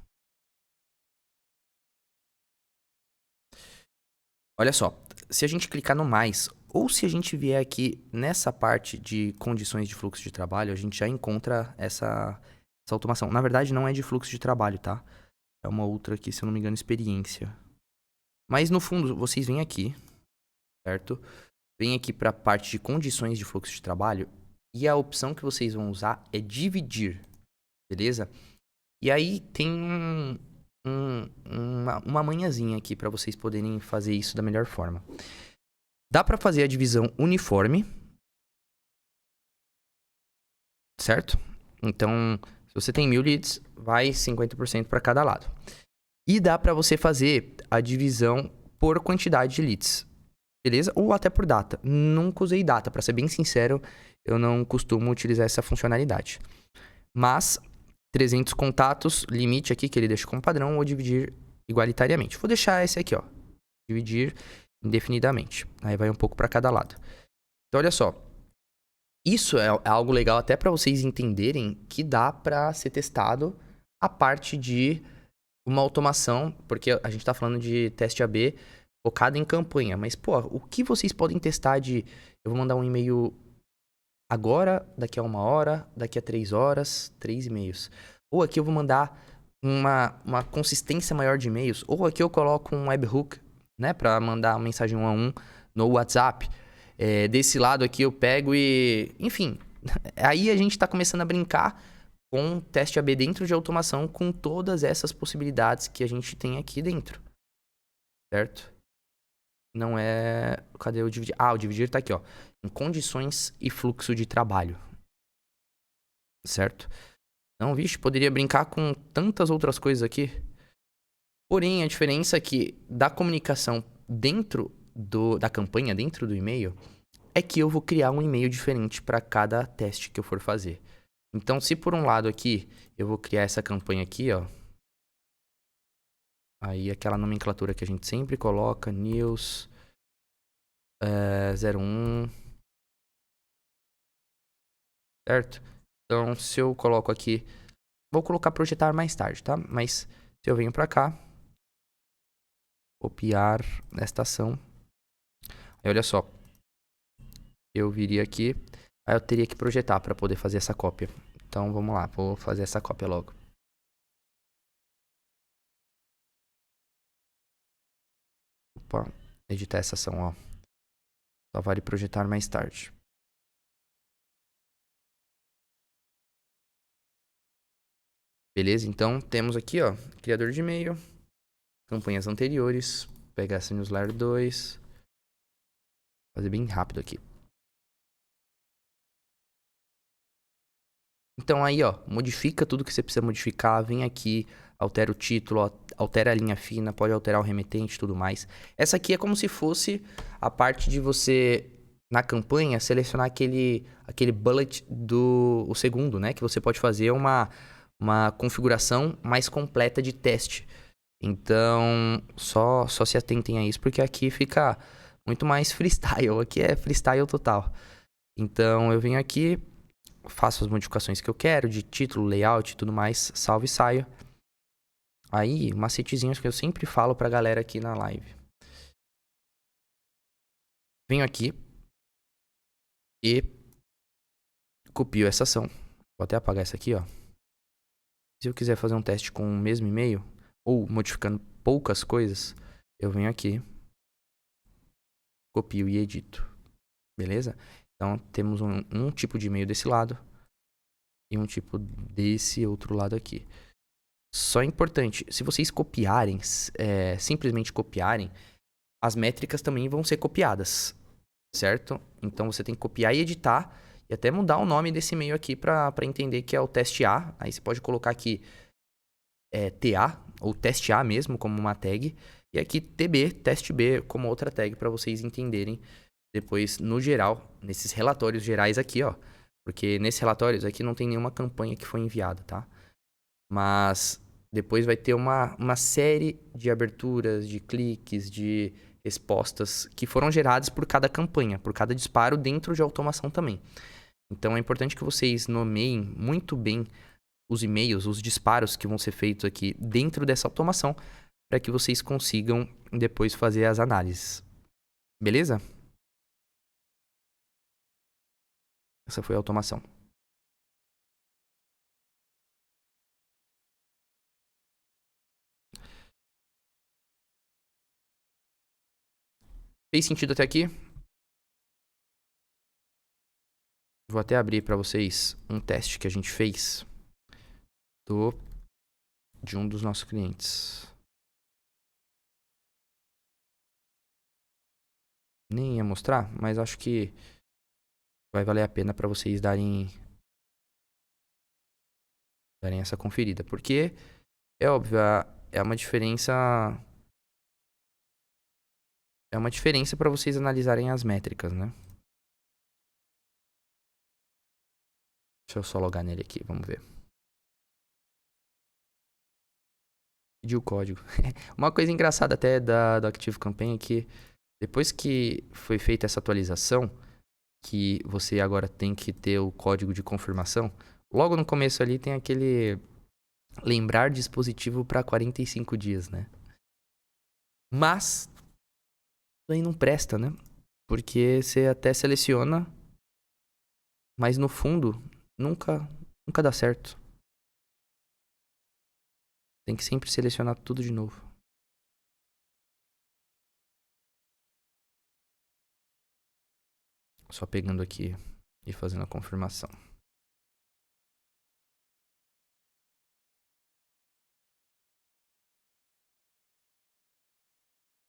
Olha só, se a gente clicar no mais, ou se a gente vier aqui nessa parte de condições de fluxo de trabalho, a gente já encontra essa automação. Na verdade, não é de fluxo de trabalho, tá? É uma outra aqui, se eu não me engano, experiência. Mas no fundo, vocês vêm aqui, certo? Vem aqui para a parte de condições de fluxo de trabalho e a opção que vocês vão usar é dividir, beleza? E aí tem uma manhãzinha aqui para vocês poderem fazer isso da melhor forma. Dá para fazer a divisão uniforme, certo? Então, se você tem 1000 leads, vai 50% para cada lado. E dá para você fazer a divisão por quantidade de leads, beleza? Ou até por data. Nunca usei data, para ser bem sincero, eu não costumo utilizar essa funcionalidade. Mas 300 contatos, limite aqui que ele deixa como padrão, ou dividir igualitariamente. Vou deixar esse aqui, ó. Dividir indefinidamente. Aí vai um pouco para cada lado. Então, olha só. Isso é algo legal até para vocês entenderem que dá para ser testado a parte de uma automação, porque a gente tá falando de teste AB focado em campanha. Mas, pô, o que vocês podem testar de... Eu vou mandar um e-mail agora, daqui a 1 hora, daqui a 3 horas, 3 e-mails. Ou aqui eu vou mandar uma consistência maior de e-mails. Ou aqui eu coloco um webhook, né, para mandar uma mensagem 1 a 1 no WhatsApp. Desse lado aqui eu pego e... Enfim, aí a gente tá começando a brincar com teste AB dentro de automação com todas essas possibilidades que a gente tem aqui dentro. Certo? Não é... Cadê o dividir? Ah, o dividir tá aqui, ó. Em condições e fluxo de trabalho. Certo? Não, vixe, poderia brincar com tantas outras coisas aqui. Porém, a diferença é que da comunicação dentro da campanha, dentro do e-mail, é que eu vou criar um e-mail diferente para cada teste que eu for fazer. Então, se por um lado aqui, eu vou criar essa campanha aqui, ó. Aí aquela nomenclatura que a gente sempre coloca, news 01, certo? Então, se eu coloco aqui, vou colocar projetar mais tarde, tá? Mas se eu venho para cá, copiar esta ação, aí olha só, eu viria aqui, aí eu teria que projetar para poder fazer essa cópia. Então, vamos lá, vou fazer essa cópia logo. Opa, editar essa ação, ó. Só vale projetar mais tarde. Beleza? Então, temos aqui, ó, criador de e-mail, campanhas anteriores, pegar essa newsletter 2, fazer bem rápido aqui. Então aí, ó, modifica tudo que você precisa modificar, vem aqui, altera o título, altera a linha fina, pode alterar o remetente e tudo mais. Essa aqui é como se fosse a parte de você, na campanha, selecionar aquele bullet o segundo, né? Que você pode fazer uma configuração mais completa de teste. Então, só se atentem a isso, porque aqui fica muito mais freestyle. Aqui é freestyle total. Então, eu venho aqui, faço as modificações que eu quero, de título, layout e tudo mais, salvo e saio. Aí, macetezinhos que eu sempre falo pra galera aqui na live. Venho aqui e copio essa ação. Vou até apagar essa aqui, ó. Se eu quiser fazer um teste com o mesmo e-mail, ou modificando poucas coisas, eu venho aqui, copio e edito. Beleza? Então, temos um tipo de e-mail desse lado e um tipo desse outro lado aqui. Só é importante, se vocês copiarem, simplesmente copiarem, as métricas também vão ser copiadas, certo? Então, você tem que copiar e editar e até mudar o nome desse e-mail aqui para entender que é o teste A. Aí você pode colocar aqui TA, ou teste A mesmo, como uma tag. E aqui TB, teste B, como outra tag, para vocês entenderem depois, no geral, nesses relatórios gerais aqui, ó. Porque nesses relatórios aqui não tem nenhuma campanha que foi enviada, tá? Mas depois vai ter uma série de aberturas, de cliques, de respostas que foram geradas por cada campanha, por cada disparo dentro de automação também. Então é importante que vocês nomeiem muito bem os e-mails, os disparos que vão ser feitos aqui dentro dessa automação, para que vocês consigam depois fazer as análises. Beleza? Essa foi a automação. Fez sentido até aqui? Vou até abrir para vocês um teste que a gente fez de um dos nossos clientes. Nem ia mostrar, mas acho que vai valer a pena para vocês darem essa conferida. Porque é óbvio, é uma diferença. É uma diferença para vocês analisarem as métricas, né? Deixa eu só logar nele aqui, vamos ver. Pedir o código. Uma coisa engraçada até do ActiveCampaign é que depois que foi feita essa atualização, que você agora tem que ter o código de confirmação, logo no começo ali tem aquele lembrar dispositivo para 45 dias, né? Mas isso aí não presta, né? Porque você até seleciona, mas no fundo nunca dá certo. Tem que sempre selecionar tudo de novo. Só pegando aqui e fazendo a confirmação.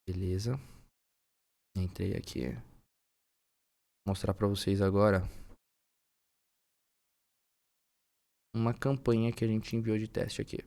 Beleza. Entrei aqui. Vou mostrar para vocês agora uma campanha que a gente enviou de teste aqui.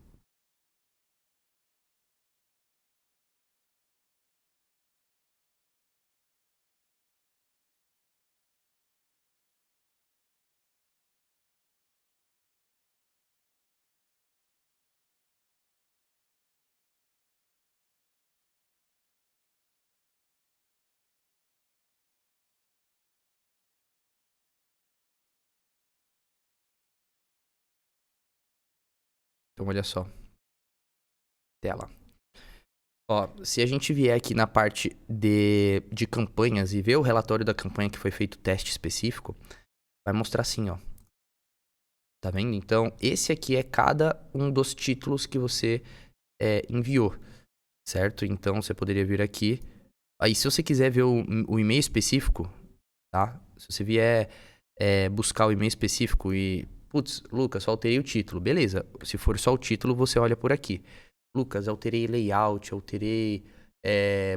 Então, olha só. Tela. Ó, se a gente vier aqui na parte de campanhas e ver o relatório da campanha que foi feito teste específico, vai mostrar assim, ó. Tá vendo? Então, esse aqui é cada um dos títulos que você enviou, certo? Então, você poderia vir aqui. Aí, se você quiser ver o e-mail específico, tá? Se você vier buscar o e-mail específico e... Putz, Lucas, só alterei o título. Beleza. Se for só o título, você olha por aqui. Lucas, alterei layout, alterei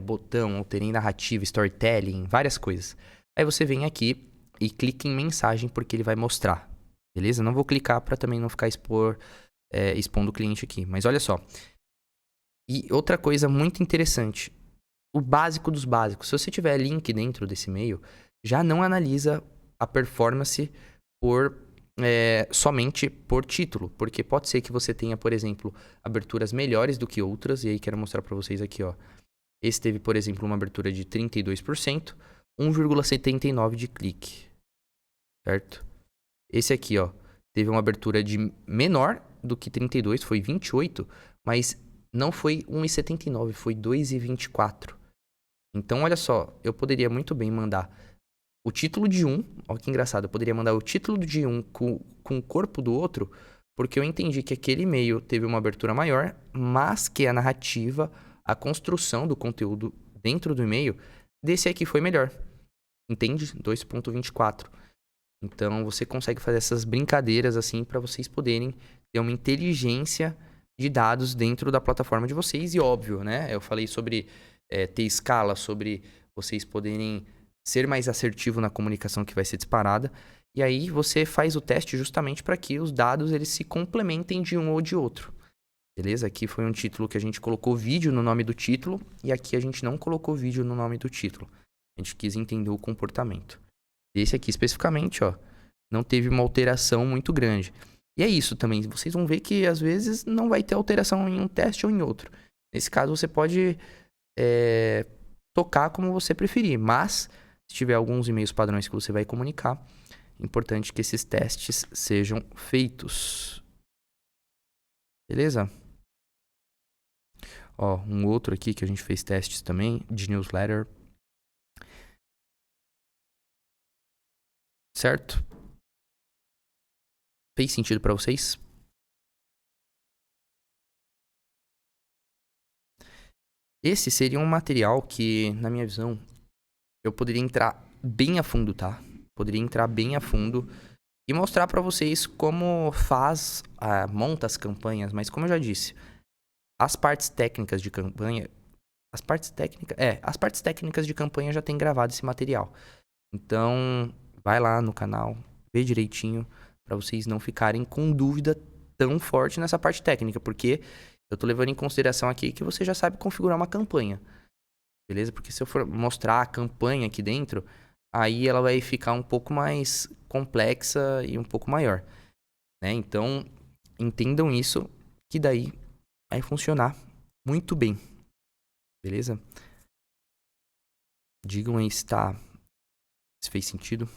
botão, alterei narrativa, storytelling, várias coisas. Aí você vem aqui e clica em mensagem porque ele vai mostrar. Beleza? Não vou clicar para também não ficar expondo o cliente aqui. Mas olha só. E outra coisa muito interessante. O básico dos básicos. Se você tiver link dentro desse e-mail, já não analisa a performance somente por título. Porque pode ser que você tenha, por exemplo, aberturas melhores do que outras. E aí quero mostrar para vocês aqui, ó. Esse teve, por exemplo, uma abertura de 32%, 1,79% de clique. Certo? Esse aqui, ó, teve uma abertura de menor do que 32, foi 28, mas não foi 1,79, foi 2,24. Então, olha só, eu poderia muito bem mandar o título de um, ó que engraçado, eu poderia mandar o título de um com o corpo do outro, porque eu entendi que aquele e-mail teve uma abertura maior, mas que a narrativa, a construção do conteúdo dentro do e-mail desse aqui foi melhor. Entende? 2,24. Então, você consegue fazer essas brincadeiras assim para vocês poderem ter uma inteligência de dados dentro da plataforma de vocês. E óbvio, né? Eu falei sobre ter escala, sobre vocês poderem ser mais assertivo na comunicação que vai ser disparada. E aí, você faz o teste justamente para que os dados eles se complementem de um ou de outro. Beleza? Aqui foi um título que a gente colocou vídeo no nome do título. E aqui a gente não colocou vídeo no nome do título. A gente quis entender o comportamento. Esse aqui especificamente, ó, não teve uma alteração muito grande. E é isso também, vocês vão ver que às vezes não vai ter alteração em um teste ou em outro. Nesse caso você pode tocar como você preferir, mas se tiver alguns e-mails padrões que você vai comunicar, é importante que esses testes sejam feitos. Beleza? Ó, um outro aqui que a gente fez testes também, de newsletter. Certo? Fez sentido para vocês? Esse seria um material que, na minha visão, eu poderia entrar bem a fundo, tá? Poderia entrar bem a fundo e mostrar para vocês como monta as campanhas, mas como eu já disse, as partes técnicas de campanha, as partes técnicas de campanha já tem gravado esse material. Então, vai lá no canal, vê direitinho para vocês não ficarem com dúvida tão forte nessa parte técnica, porque eu tô levando em consideração aqui que você já sabe configurar uma campanha. Beleza? Porque se eu for mostrar a campanha aqui dentro, aí ela vai ficar um pouco mais complexa e um pouco maior, né? Então, entendam isso, que daí vai funcionar muito bem. Beleza? Digam aí se fez sentido.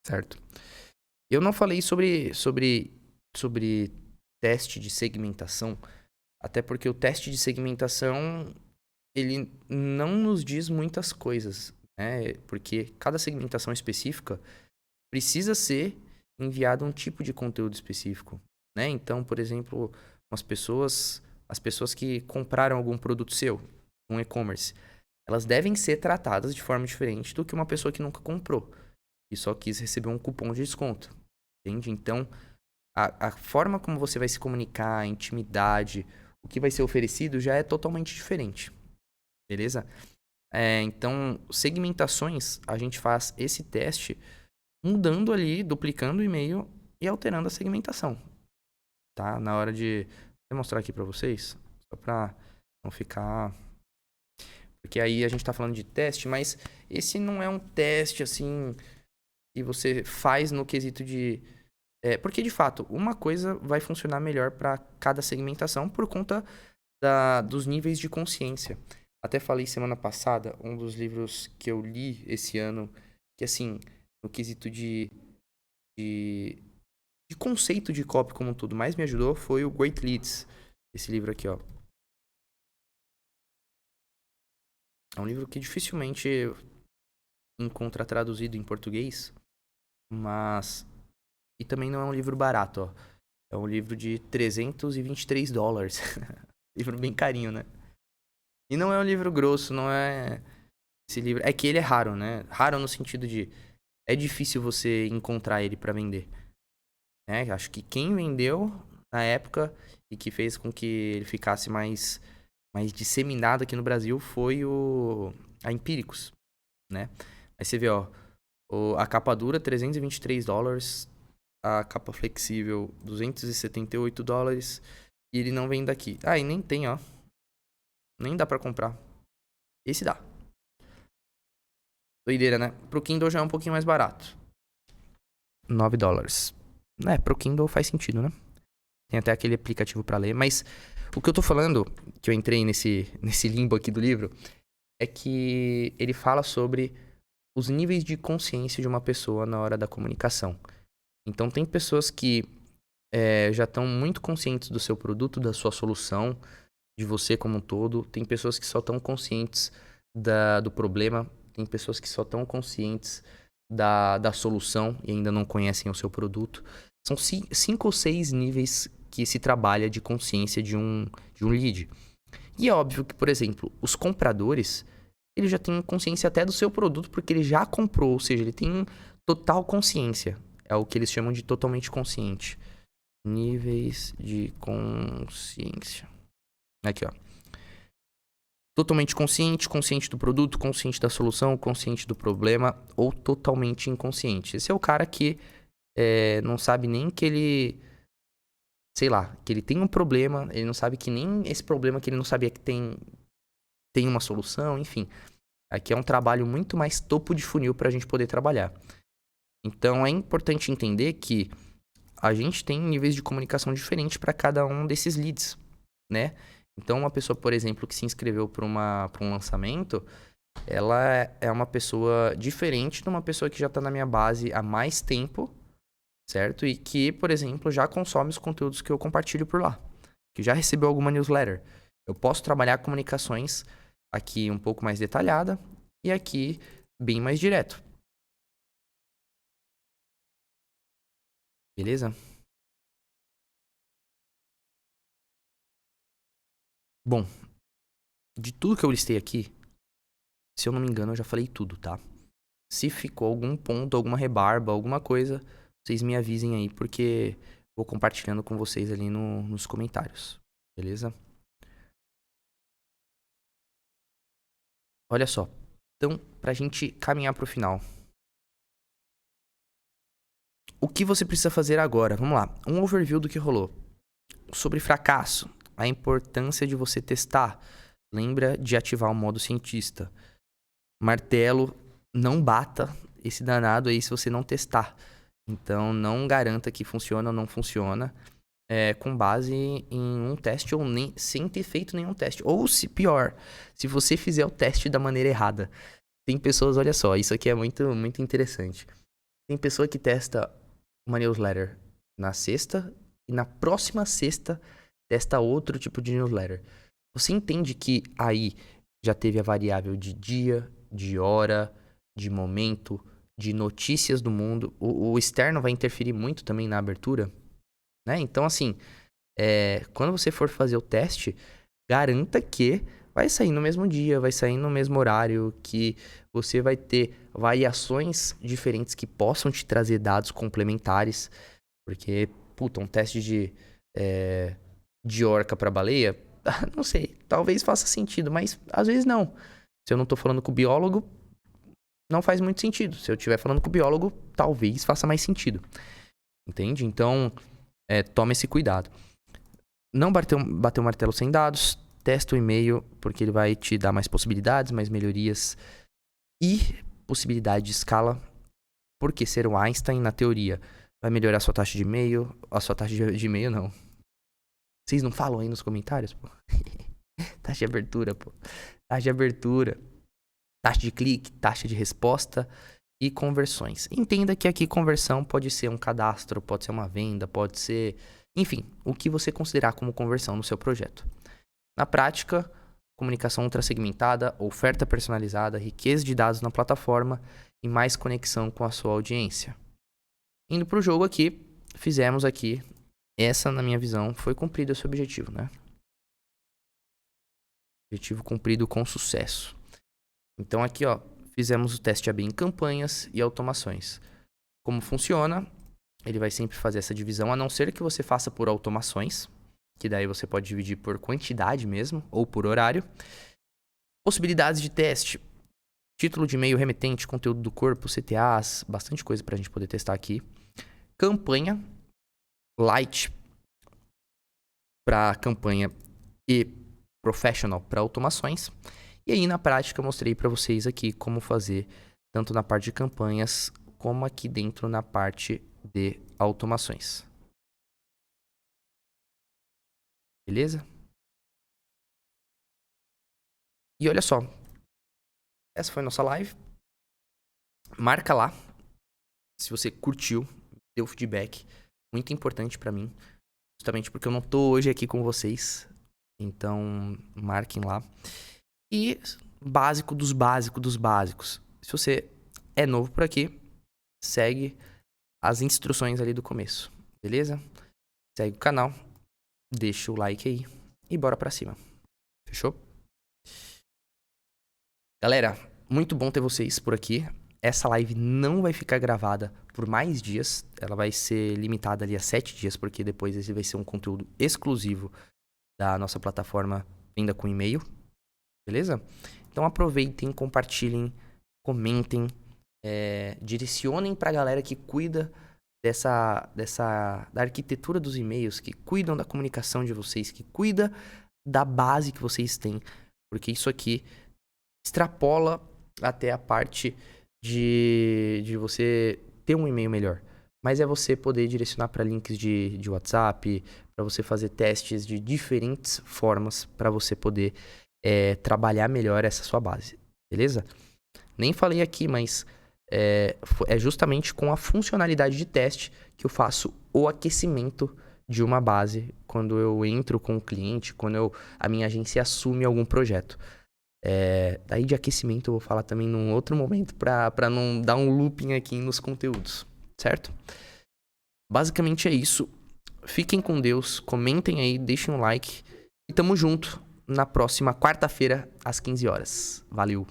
Certo? Eu não falei sobre teste de segmentação, até porque o teste de segmentação ele não nos diz muitas coisas, né? Porque cada segmentação específica precisa ser enviado um tipo de conteúdo específico, né? Então, por exemplo, as pessoas que compraram algum produto seu, um e-commerce, elas devem ser tratadas de forma diferente do que uma pessoa que nunca comprou e só quis receber um cupom de desconto, entende? Então, a forma como você vai se comunicar, a intimidade, o que vai ser oferecido já é totalmente diferente, beleza? Então, segmentações, a gente faz esse teste mudando ali, duplicando o e-mail e alterando a segmentação, tá? Na hora de... Vou mostrar aqui pra vocês, só pra não ficar... Porque aí a gente tá falando de teste, mas esse não é um teste, assim, que você faz no quesito de... porque, de fato, uma coisa vai funcionar melhor para cada segmentação por conta dos níveis de consciência. Até falei semana passada, um dos livros que eu li esse ano, que assim, no quesito de, de conceito de copy como um todo, mais me ajudou foi o Great Leads. Esse livro aqui, ó. É um livro que dificilmente encontra traduzido em português, mas... E também não é um livro barato, ó. É um livro de $323. Livro bem carinho, né? E não é um livro grosso, não é... Esse livro... É que ele é raro, né? Raro no sentido de... É difícil você encontrar ele pra vender. Né? Acho que quem vendeu na época e que fez com que ele ficasse mais disseminado aqui no Brasil foi a Empíricos, né? Aí você vê, ó, a capa dura, $323, a capa flexível, $278, e ele não vem daqui. Ah, e nem tem, ó. Nem dá pra comprar. Esse dá. Doideira, né? Pro Kindle já é um pouquinho mais barato. $9. Pro Kindle faz sentido, né? Tem até aquele aplicativo pra ler. Mas o que eu tô falando, que eu entrei nesse limbo aqui do livro, é que ele fala sobre os níveis de consciência de uma pessoa na hora da comunicação. Então, tem pessoas que já estão muito conscientes do seu produto, da sua solução, de você como um todo. Tem pessoas que só estão conscientes do problema. Tem pessoas que só estão conscientes da solução e ainda não conhecem o seu produto. São 5 ou 6 níveis que se trabalha de consciência de um lead. E é óbvio que, por exemplo, os compradores, ele já tem consciência até do seu produto porque ele já comprou, ou seja, ele tem total consciência. É o que eles chamam de totalmente consciente. Níveis de consciência. Aqui, ó. Totalmente consciente, consciente do produto, consciente da solução, consciente do problema ou totalmente inconsciente. Esse é o cara que não sabe nem que ele... Sei lá, que ele tem um problema, ele não sabe que nem esse problema que ele não sabia que tem uma solução, enfim. Aqui é um trabalho muito mais topo de funil para a gente poder trabalhar. Então é importante entender que a gente tem níveis de comunicação diferentes para cada um desses leads, né? Então uma pessoa, por exemplo, que se inscreveu para um lançamento, ela é uma pessoa diferente de uma pessoa que já está na minha base há mais tempo, certo? E que, por exemplo, já consome os conteúdos que eu compartilho por lá, que já recebeu alguma newsletter. Eu posso trabalhar comunicações aqui um pouco mais detalhada e aqui bem mais direto. Beleza? Bom, de tudo que eu listei aqui, se eu não me engano, eu já falei tudo, tá? Se ficou algum ponto, alguma rebarba, alguma coisa, vocês me avisem aí, porque vou compartilhando com vocês ali nos comentários. Beleza? Olha só. Então, pra gente caminhar pro final. O que você precisa fazer agora? Vamos lá. Um overview do que rolou. Sobre fracasso. A importância de você testar. Lembra de ativar o modo cientista. Martelo, não bata esse danado aí se você não testar. Então, não garanta que funciona ou não funciona com base em um teste ou nem sem ter feito nenhum teste. Ou, se pior, se você fizer o teste da maneira errada. Tem pessoas, olha só, isso aqui é muito, muito interessante. Tem pessoa que testa uma newsletter na sexta e na próxima sexta testa outro tipo de newsletter. Você entende que aí já teve a variável de dia, de hora, de momento, de notícias do mundo. O externo vai interferir muito também na abertura, né? Então, assim, quando você for fazer o teste, garanta que vai sair no mesmo dia, vai sair no mesmo horário, que você vai ter variações diferentes que possam te trazer dados complementares. Porque, puta, um teste de orca para baleia, não sei, talvez faça sentido, mas às vezes não. Se eu não tô falando com o biólogo, não faz muito sentido. Se eu estiver falando com o biólogo, talvez faça mais sentido. Entende? Então, tome esse cuidado. Não bater o martelo sem dados. Testa o e-mail, porque ele vai te dar mais possibilidades, mais melhorias e possibilidade de escala. Porque ser o Einstein, na teoria, vai melhorar a sua taxa de e-mail. A sua taxa de e-mail, não. Vocês não falam aí nos comentários, pô? Taxa de abertura, pô. Taxa de abertura, taxa de clique, taxa de resposta e conversões. Entenda que aqui conversão pode ser um cadastro, pode ser uma venda, pode ser... Enfim, o que você considerar como conversão no seu projeto. Na prática, comunicação ultrasegmentada, oferta personalizada, riqueza de dados na plataforma e mais conexão com a sua audiência. Indo para o jogo aqui, fizemos aqui, essa na minha visão foi cumprido esse objetivo, né? Objetivo cumprido com sucesso. Então aqui, ó, fizemos o teste AB em campanhas e automações. Como funciona? Ele vai sempre fazer essa divisão, a não ser que você faça por automações, que daí você pode dividir por quantidade mesmo, ou por horário. Possibilidades de teste. Título de e-mail remetente, conteúdo do corpo, CTAs, bastante coisa pra gente poder testar aqui. Campanha, light para campanha e professional para automações. E aí na prática eu mostrei para vocês aqui como fazer tanto na parte de campanhas como aqui dentro na parte de automações. Beleza? E olha só, essa foi a nossa live. Marca lá se você curtiu, deu feedback, muito importante para mim, justamente porque eu não tô hoje aqui com vocês. Então, marquem lá. E básico dos básicos dos básicos. Se você é novo por aqui, segue as instruções ali do começo, beleza? Segue o canal, deixa o like aí e bora pra cima. Fechou? Galera, muito bom ter vocês por aqui. Essa live não vai ficar gravada por mais dias. Ela vai ser limitada ali a 7 dias, porque depois esse vai ser um conteúdo exclusivo da nossa plataforma Venda com E-mail. Beleza? Então aproveitem, compartilhem, comentem, direcionem pra galera que cuida da arquitetura dos e-mails, que cuidam da comunicação de vocês, que cuida da base que vocês têm. Porque isso aqui extrapola até a parte de você ter um e-mail melhor. Mas é você poder direcionar para links de WhatsApp, para você fazer testes de diferentes formas para você poder trabalhar melhor essa sua base. Beleza? Nem falei aqui, mas é justamente com a funcionalidade de teste que eu faço o aquecimento de uma base quando eu entro com o cliente, quando a minha agência assume algum projeto. Daí de aquecimento eu vou falar também num outro momento para não dar um looping aqui nos conteúdos, certo? Basicamente é isso. Fiquem com Deus, comentem aí, deixem um like e tamo junto na próxima quarta-feira às 15 horas. Valeu!